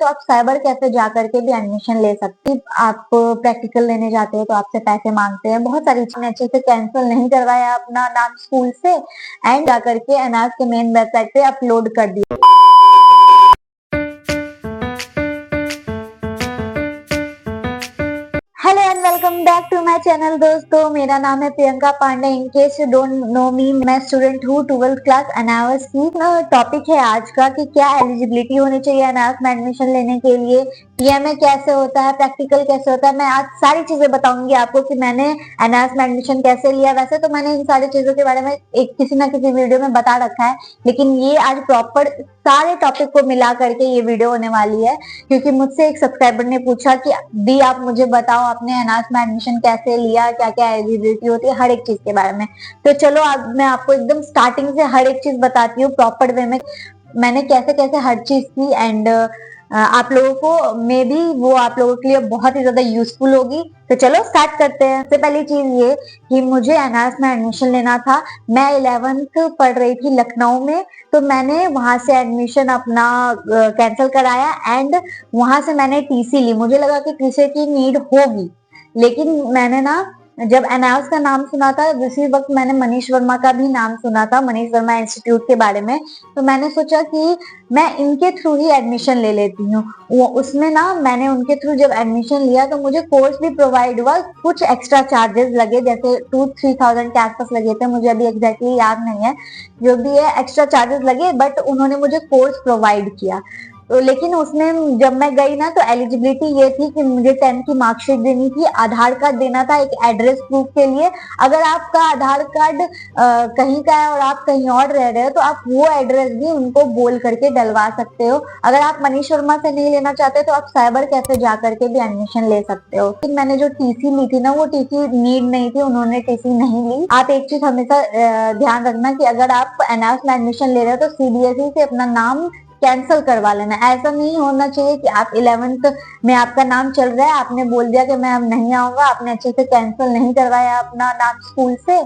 तो आप cyber cafe जा करके भी एडमिशन ले सकते हैं। आप प्रैक्टिकल लेने जाते हो तो आपसे पैसे मांगते हैं, बहुत सारी चीजें अच्छे से कैंसिल नहीं करवाया अपना नाम स्कूल से एंड जा करके एनआरएस के मेन वेबसाइट पे अपलोड कर दिया। Hello and welcome back to my channel दोस्तों, मेरा नाम है Priyanka Pandey. In case you don't know me, मैं स्टूडेंट हूँ 12th क्लास एनआरएस की। टॉपिक है आज का कि क्या एलिजिबिलिटी होनी चाहिए एनआरएस में एडमिशन लेने के लिए, पीएमए कैसे होता है, प्रैक्टिकल कैसे होता है। मैं आज सारी चीजें बताऊंगी आपको कि मैंने एनआरएस में एडमिशन कैसे लिया। वैसे तो मैंने इन सारी चीजों के बारे में एक किसी ना किसी वीडियो में बता रखा है, लेकिन ये आज प्रॉपर सारे टॉपिक को मिला करके ये वीडियो होने वाली है, क्योंकि मुझसे एक सब्सक्राइबर ने पूछा कि दी आप मुझे बताओ आपने एनआरएस में एडमिशन कैसे लिया, क्या क्या एलिजिबिलिटी होती है, हर एक चीज के बारे में। तो चलो अब मैं आपको एकदम स्टार्टिंग से हर एक चीज बताती हूँ प्रॉपर वे में, मैंने कैसे कैसे हर चीज की। एंड आप लोगों को मे भी वो आप लोगों के लिए बहुत ही ज्यादा यूजफुल होगी। तो चलो स्टार्ट करते हैं। सबसे पहली चीज ये कि मुझे एनआरएस में एडमिशन लेना था। मैं 11th पढ़ रही थी लखनऊ में, तो मैंने वहां से एडमिशन अपना कैंसिल कराया एंड वहां से मैंने टीसी ली। मुझे लगा कि टीसी की नीड होगी, लेकिन मैंने ना जब एनआरएस का नाम सुना था उसी वक्त मैंने मनीष वर्मा का भी नाम सुना था, मनीष वर्मा इंस्टीट्यूट के बारे में। तो मैंने सोचा कि मैं इनके थ्रू ही एडमिशन ले लेती हूँ। वो उसमें ना मैंने उनके थ्रू जब एडमिशन लिया तो मुझे कोर्स भी प्रोवाइड हुआ। कुछ एक्स्ट्रा चार्जेस लगे, जैसे 2-3,000 के आसपास लगे थे, मुझे अभी एग्जैक्टली याद नहीं है। जो भी है एक्स्ट्रा चार्जेस लगे, बट उन्होंने मुझे कोर्स प्रोवाइड किया। तो लेकिन उसमें जब मैं गई ना तो एलिजिबिलिटी ये थी कि मुझे 10th की मार्कशीट देनी थी, आधार कार्ड देना था एक एड्रेस प्रूफ के लिए। अगर आपका आधार कार्ड कहीं का है और आप कहीं और रह रहे हो तो आप वो एड्रेस भी उनको बोल करके डलवा सकते हो। अगर आप मनीष वर्मा से नहीं लेना चाहते तो आप साइबर कैफे जा करके भी एडमिशन ले सकते हो। लेकिन मैंने जो टीसी ली थी ना, वो टीसी नीड नहीं थी, उन्होंने टीसी नहीं ली। आप एक चीज हमेशा ध्यान रखना कि अगर आप एनआरएस में एडमिशन ले रहे हो तो सीबीएसई से अपना नाम कैंसिल करवा लेना। ऐसा नहीं होना चाहिए कि आप 11th में आपका नाम चल रहा है, आपने बोल दिया कि मैं अब नहीं आऊंगा, आपने अच्छे से कैंसिल नहीं करवाया अपना नाम स्कूल से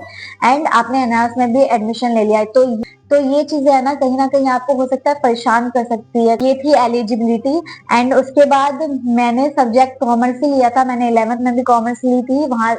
एंड आपने एनआरएस में भी एडमिशन ले लिया है। तो ये चीजें है ना कहीं आपको हो सकता है परेशान कर सकती है। ये थी एलिजिबिलिटी। एंड उसके बाद मैंने सब्जेक्ट कॉमर्स ही लिया था। मैंने 11th में भी कॉमर्स ली थी वहां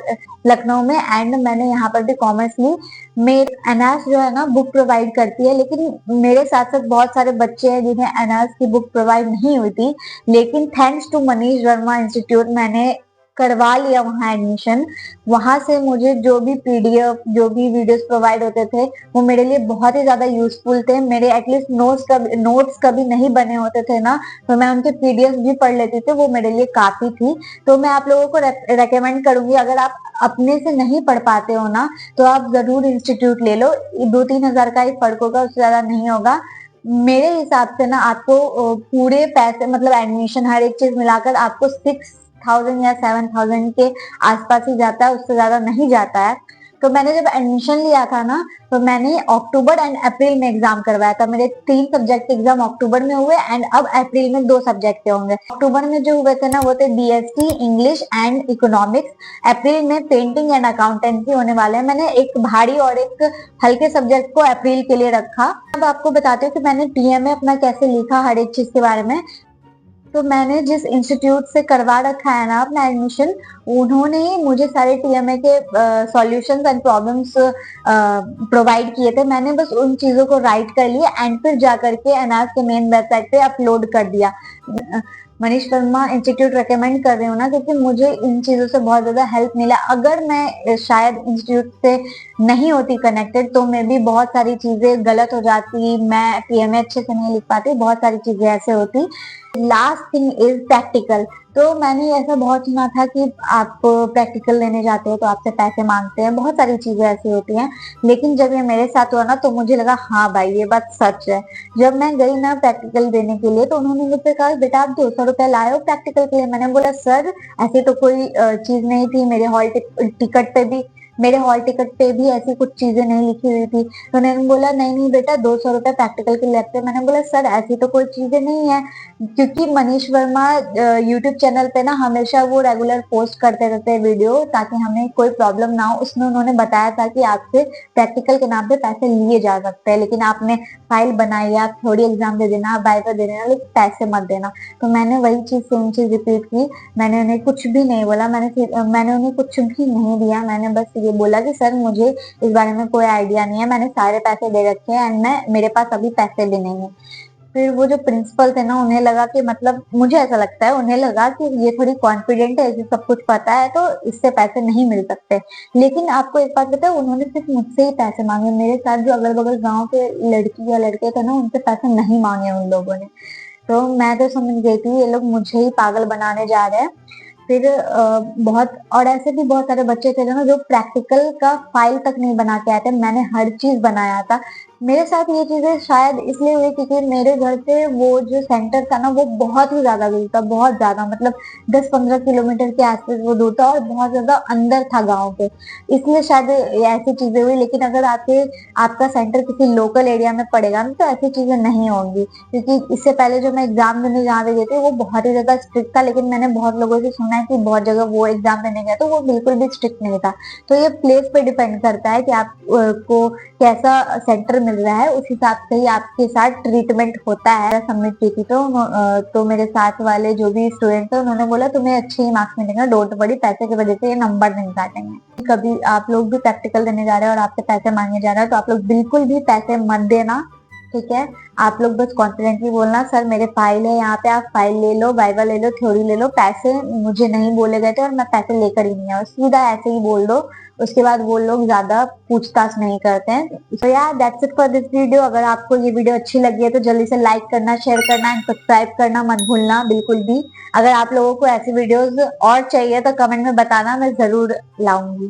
लखनऊ में, एंड मैंने यहाँ पर भी कॉमर्स ली। मेरे एनआरएस जो है ना बुक प्रोवाइड करती है, लेकिन मेरे साथ साथ बहुत सारे बच्चे हैं जिन्हें एनआरएस की बुक प्रोवाइड नहीं हुई थी, लेकिन thanks to Manish Verma institute मैंने करवा लिया वहां एडमिशन। वहां से मुझे जो भी पीडीएफ, जो भी वीडियोस प्रोवाइड होते थे वो मेरे लिए बहुत ही ज्यादा यूजफुल थे। मेरे एटलीस्ट नोट्स कभी नहीं बने होते थे ना, तो मैं उनके पीडीएफ भी पढ़ लेती थी, वो मेरे लिए काफी थी। तो मैं आप लोगों को रेकमेंड करूंगी, अगर आप अपने से नहीं पढ़ पाते हो ना तो आप जरूर इंस्टीट्यूट ले लो। 2-3 हजार का ही फर्क होगा, उससे ज्यादा नहीं होगा। मेरे हिसाब से ना आपको पूरे पैसे मतलब एडमिशन हर एक चीज मिलाकर आपको 6,000 या 7,000 के आसपास ही जाता है, उससे ज्यादा नहीं जाता है। तो मैंने जब एडमिशन लिया था ना तो मैंने अक्टूबर एंड अप्रैल में एग्जाम करवाया था। मेरे 3 सब्जेक्ट एग्जाम अक्टूबर में हुए एंड अब अप्रैल में 2 सब्जेक्ट होंगे। अक्टूबर में जो हुए थे ना वो थे बीएसटी इंग्लिश एंड इकोनॉमिक्स। अप्रैल में पेंटिंग एंड अकाउंटेंसी होने वाले हैं। मैंने एक भारी और एक हल्के सब्जेक्ट को अप्रैल के लिए रखा। अब आपको बताती हूँ कि मैंने पीएमए अपना कैसे लिखा हर एक चीज के बारे में। तो मैंने जिस इंस्टीट्यूट से करवा रखा है ना अपना एडमिशन, उन्होंने ही मुझे सारे टीएमए के सॉल्यूशंस एंड प्रॉब्लम्स प्रोवाइड किए थे। मैंने बस उन चीजों को राइट कर लिया एंड फिर जा करके एनआरएस के मेन वेबसाइट पे अपलोड कर दिया। मनीष वर्मा इंस्टीट्यूट रेकमेंड कर रही हूँ ना, क्योंकि मुझे इन चीजों से बहुत ज्यादा हेल्प मिला। अगर मैं शायद इंस्टीट्यूट से नहीं होती कनेक्टेड तो मैं भी बहुत सारी चीजें गलत हो जाती, मैं पीएमए अच्छे से नहीं लिख पाती, बहुत सारी चीजें ऐसे होती। Last thing is practical. तो मैंने ऐसा बहुत सुना था कि आप प्रैक्टिकल लेने जाते हो तो आपसे पैसे मांगते हैं, बहुत सारी चीजें ऐसी होती हैं। लेकिन जब ये मेरे साथ हुआ ना तो मुझे लगा हाँ भाई ये बात सच है। जब मैं गई ना प्रैक्टिकल देने के लिए तो उन्होंने मुझसे कहा बेटा आप 200 रुपए लाए हो प्रैक्टिकल के लिए। मैंने बोला सर ऐसी तो कोई चीज नहीं थी, मेरे हॉल टिकट पे भी मेरे हॉल टिकट पे भी ऐसी कुछ चीजें नहीं लिखी हुई थी। तो उन्होंने बोला नहीं नहीं बेटा 200 रुपए प्रैक्टिकल के लगते हैं। मैंने बोला सर ऐसी तो कोई चीजें नहीं है, क्योंकि मनीष वर्मा यूट्यूब चैनल पे ना हमेशा वो रेगुलर पोस्ट करते रहते हैं वीडियो, ताकि हमें कोई प्रॉब्लम ना हो। उसमें उन्होंने बताया था कि आपसे प्रैक्टिकल के नाम पे पैसे लिए जा सकते हैं, लेकिन आपने फाइल बनाई, आप थोड़ी एग्जाम दे देना, आप वाइवा दे देना, लेकिन पैसे मत देना। तो मैंने वही चीज सेम चीज रिपीट की। मैंने उन्हें कुछ भी नहीं बोला, मैंने उन्हें कुछ भी नहीं दिया। मैंने बस ये बोला कि सर मुझे इस बारे में कोई आइडिया नहीं है, मैंने सारे पैसे दे रखे हैं एंड मेरे पास अभी पैसे भी नहीं है। फिर वो जो प्रिंसिपल थे ना, उन्हें लगा कि मतलब मुझे ऐसा लगता है उन्हें लगा कि ये थोड़ी कॉन्फिडेंट है, इसे सब कुछ पता है, तो इससे पैसे नहीं मिल सकते। लेकिन आपको एक बात बताऊं, उन्होंने सिर्फ मुझसे ही पैसे मांगे। मेरे साथ जो अगल बगल गांव के लड़की या लड़के थे ना, उनसे पैसे नहीं मांगे उन लोगों ने। तो मैं तो समझ गई थी ये लोग मुझे ही पागल बनाने जा रहे हैं। फिर बहुत और ऐसे भी बहुत सारे बच्चे थे ना जो प्रैक्टिकल का फाइल तक नहीं बना के आए थे। मैंने हर चीज बनाया था। मेरे साथ ये चीजें शायद इसलिए हुई क्योंकि मेरे घर से वो जो सेंटर था ना, वो बहुत ही ज्यादा दूर था, बहुत ज्यादा, मतलब 10-15 किलोमीटर के आसपास वो दूर था और बहुत ज्यादा अंदर था गाँव के, इसलिए शायद ये ऐसी चीजें हुई। लेकिन अगर आपका सेंटर किसी लोकल एरिया में पड़ेगा ना, तो ऐसी चीजें नहीं होंगी। क्योंकि इससे पहले जो मैं एग्जाम देने जहाँ पे गई थी वो बहुत ही ज्यादा स्ट्रिक्ट था, लेकिन मैंने बहुत लोगों से सुना है कि बहुत जगह वो एग्जाम देने गया तो वो बिल्कुल भी स्ट्रिक्ट नहीं था। तो ये प्लेस पे डिपेंड करता है कि आप को कैसा सेंटर मिल रहा है, उस हिसाब से ही आपके साथ ट्रीटमेंट होता है। सबमिट की थी तो मेरे साथ वाले जो भी स्टूडेंट थे उन्होंने बोला तुम्हें अच्छे ही मार्क्स मिलेंगे, डोंट वरी, पैसे की वजह से ये नंबर नहीं काटेंगे। कभी आप लोग भी प्रैक्टिकल देने जा रहे हैं और आपसे पैसे मांगे जा रहे हैं, तो आप लोग बिल्कुल भी पैसे मत देना, ठीक है। आप लोग बस कॉन्फिडेंटली बोलना सर मेरे फाइल है यहाँ पे, आप फाइल ले लो, वाइवा ले लो, थ्योरी ले लो, पैसे मुझे नहीं बोले गए थे और मैं पैसे लेकर ही नहीं आया, सीधा ऐसे ही बोल दो। उसके बाद वो लोग ज्यादा पूछताछ नहीं करते हैं। तो यार that's it for this video. अगर आपको ये वीडियो अच्छी लगी है तो जल्दी से लाइक करना, शेयर करना एंड सब्सक्राइब करना मत भूलना बिल्कुल भी। अगर आप लोगों को ऐसी वीडियोस और चाहिए तो कमेंट में बताना, मैं जरूर लाऊंगी।